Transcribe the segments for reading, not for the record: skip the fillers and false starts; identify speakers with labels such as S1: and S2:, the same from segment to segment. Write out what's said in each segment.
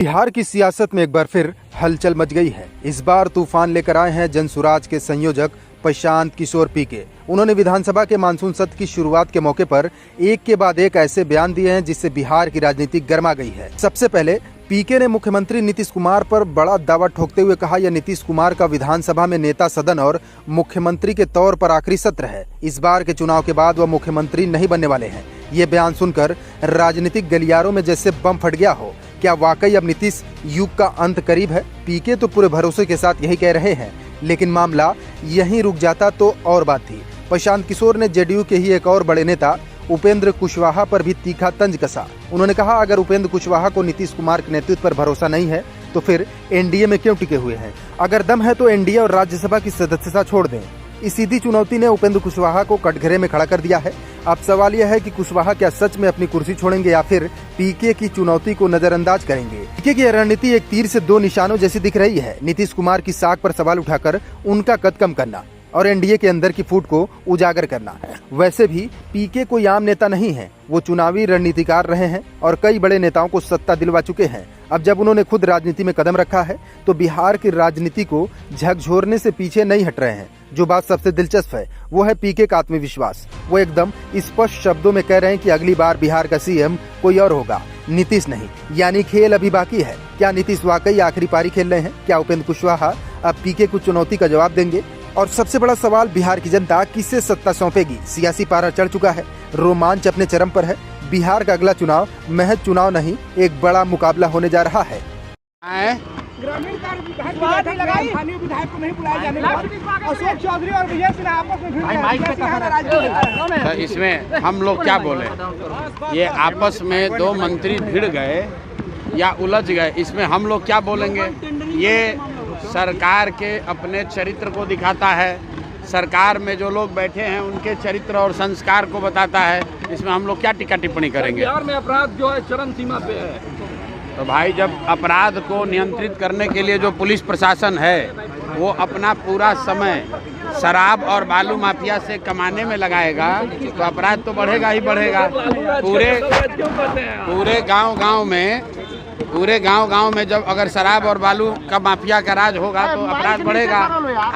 S1: बिहार की सियासत में एक बार फिर हलचल मच गई है। इस बार तूफान लेकर आए हैं जनसुराज के संयोजक प्रशांत किशोर पीके। उन्होंने विधानसभा के मानसून सत्र की शुरुआत के मौके पर एक के बाद एक ऐसे बयान दिए हैं जिससे बिहार की राजनीति गर्मा गई है। सबसे पहले पीके ने मुख्यमंत्री नीतीश कुमार पर बड़ा दावा ठोकते हुए कहा, यह नीतीश कुमार का विधानसभा में नेता सदन और मुख्यमंत्री के तौर पर आखिरी सत्र है। इस बार के चुनाव के बाद वह मुख्यमंत्री नहीं बनने वाले हैं। ये बयान सुनकर राजनीतिक गलियारों में जैसे बम फट गया हो। क्या वाकई अब नीतीश युग का अंत करीब है? पीके तो पूरे भरोसे के साथ यही कह रहे हैं, लेकिन मामला यहीं रुक जाता तो और बात थी। प्रशांत किशोर ने जेडीयू के ही एक और बड़े नेता उपेंद्र कुशवाहा पर भी तीखा तंज कसा। उन्होंने कहा, अगर उपेंद्र कुशवाहा को नीतीश कुमार के नेतृत्व पर भरोसा नहीं है तो फिर एनडीए में क्यों टिके हुए हैं? अगर दम है तो एनडीए और राज्यसभा की सदस्यता छोड़ दें। इस सीधी चुनौती ने उपेंद्र कुशवाहा को कटघरे में खड़ा कर दिया है। अब सवाल यह है कि कुशवाहा क्या सच में अपनी कुर्सी छोड़ेंगे या फिर पीके की चुनौती को नजरअंदाज करेंगे? पीके की रणनीति एक तीर से दो निशानों जैसी दिख रही है। नीतीश कुमार की साख पर सवाल उठाकर उनका कद कम करना और एनडीए के अंदर की फूट को उजागर करना। वैसे भी पीके कोई आम नेता नहीं है, वो चुनावी रणनीतिकार रहे हैं और कई बड़े नेताओं को सत्ता दिलवा चुके हैं। अब जब उन्होंने खुद राजनीति में कदम रखा है तो बिहार की राजनीति को झकझोरने से पीछे नहीं हट रहे हैं। जो बात सबसे दिलचस्प है वो है पीके का आत्मविश्वास। वो एकदम स्पष्ट शब्दों में कह रहे हैं कि अगली बार बिहार का सीएम कोई और होगा, नीतीश नहीं। यानी खेल अभी बाकी है। क्या नीतीश वाकई आखिरी पारी खेल रहे हैं? क्या उपेंद्र कुशवाहा अब पीके को चुनौती का जवाब देंगे? और सबसे बड़ा सवाल, बिहार की जनता किसे सत्ता सौंपेगी? सियासी पारा चढ़ चुका है, रोमांच अपने चरम पर है। बिहार का अगला चुनाव महज चुनाव नहीं, एक बड़ा मुकाबला होने जा रहा है।
S2: ग्रामीण स्थानीय विधायक को नहीं बुलाया जाने पर अशोक चौधरी और विजय सिन्हा आपस में भिड़ गए।
S3: इसमें हम लोग क्या बोले? ये आपस में दो मंत्री भिड़ गए या उलझ गए, इसमें हम लोग क्या बोलेंगे? ये सरकार के अपने चरित्र को दिखाता है। सरकार में जो लोग बैठे हैं उनके चरित्र और संस्कार को बताता है। इसमें हम लोग क्या टीका टिप्पणी करेंगे?
S4: बिहार में अपराध जो है चरम सीमा पे है।
S3: तो भाई, जब अपराध को नियंत्रित करने के लिए जो पुलिस प्रशासन है वो अपना पूरा समय शराब और बालू माफिया से कमाने में लगाएगा तो अपराध तो बढ़ेगा ही बढ़ेगा। पूरे गांव में जब अगर शराब और बालू का माफिया का राज होगा तो अपराध बढ़ेगा।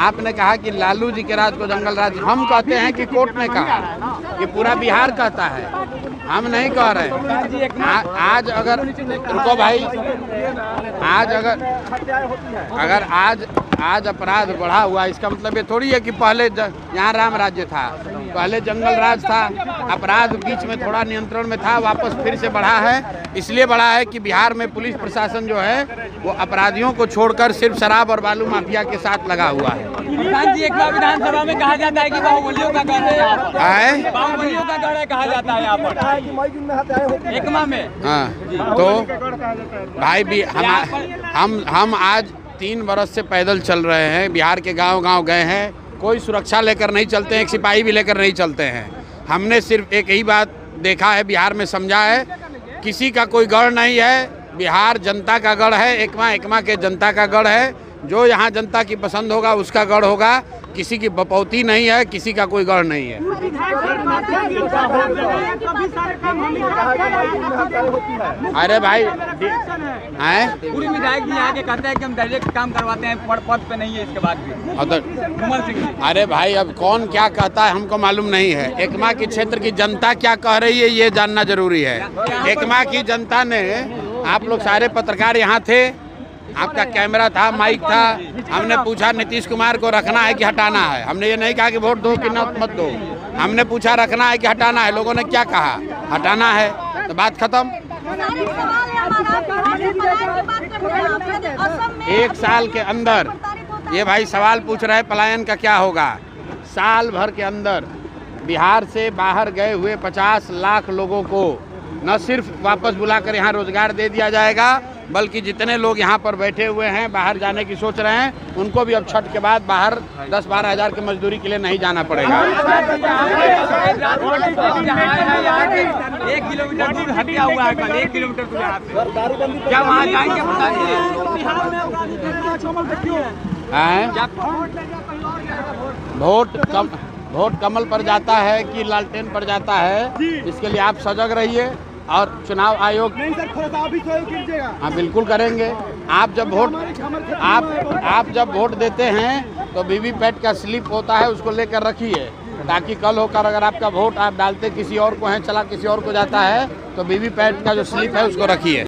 S3: आपने कहा कि लालू जी के राज को जंगल राज, हम कहते हैं कि कोर्ट ने कहा, ये पूरा बिहार कहता है, हम नहीं कह रहे। आज अगर रुको भाई, आज अगर आज अपराध बढ़ा हुआ, इसका मतलब ये थोड़ी है कि पहले यहाँ राम राज्य था, पहले जंगल राज था, अपराध बीच में थोड़ा नियंत्रण में था, वापस फिर से बढ़ा है। इसलिए बढ़ा है कि बिहार में पुलिस प्रशासन जो है वो अपराधियों को छोड़कर सिर्फ शराब और बालू माफिया के साथ लगा हुआ है।
S4: जी, एक बार विधानसभा में कहा जाता है कि बाहुबलियों का गढ़ है, बाहुबलियों का गढ़ है कहा जाता है यहाँ पर एकमा में।
S3: हाँ, तो भाई भी हम आज 3 बरस से पैदल चल रहे हैं, बिहार के गांव गए हैं, कोई सुरक्षा लेकर नहीं चलते हैं, एक सिपाही भी लेकर नहीं चलते हैं। हमने सिर्फ एक ही बात देखा है, बिहार में समझा है, किसी का कोई गढ़ नहीं है, बिहार जनता का गढ़ है, एकमा के जनता का गढ़ है। जो यहाँ जनता की पसंद होगा उसका गढ़ होगा, किसी की बपौती नहीं है, किसी का कोई गढ़ नहीं है। अरे भाई,
S4: पूरी विधायक जी यहाँ के कहते हैं कि हम डायरेक्ट काम करवाते हैं, पद पे नहीं है इसके बाद भी।
S3: अरे भाई, अब कौन क्या कहता है हमको मालूम नहीं है। एकमा के क्षेत्र की जनता क्या कह रही है ये जानना जरूरी है। एकमा की जनता ने, आप लोग सारे पत्रकार यहाँ थे, आपका कैमरा था, माइक था, हमने पूछा नीतीश कुमार को रखना है कि हटाना है। हमने ये नहीं कहा कि वोट दो कि मत दो, हमने पूछा रखना है कि हटाना है। लोगों ने क्या कहा? हटाना है, तो बात खत्म। 1 साल के अंदर, ये भाई सवाल पूछ रहे हैं पलायन का क्या होगा। साल भर के अंदर बिहार से बाहर गए हुए 50 लाख लोगों को न सिर्फ वापस बुलाकर यहाँ रोजगार दे दिया जाएगा, बल्कि जितने लोग यहाँ पर बैठे हुए हैं बाहर जाने की सोच रहे हैं, उनको भी अब छठ के बाद बाहर 10-12 हज़ार की मजदूरी के लिए नहीं जाना पड़ेगा।
S4: 1 किलोमीटर दूर हटिया हुआ है, 1 किलोमीटर दूर यहाँ पे, क्या वहाँ जाएंगे
S3: वोट कमल पर जाता है कि लालटेन पर जाता है, इसके लिए आप सजग रहिए। और चुनाव आयोग
S2: नहीं सर, थोड़ा सा आप भी सहयोग कीजिएगा।
S3: हाँ बिल्कुल करेंगे। आप जब वोट देते हैं तो वीवीपैट का स्लिप होता है, उसको लेकर रखिए, ताकि कल होकर अगर आपका वोट आप डालते किसी और को है, चला किसी और को जाता है, तो वीवीपैट का जो स्लिप है उसको रखिए।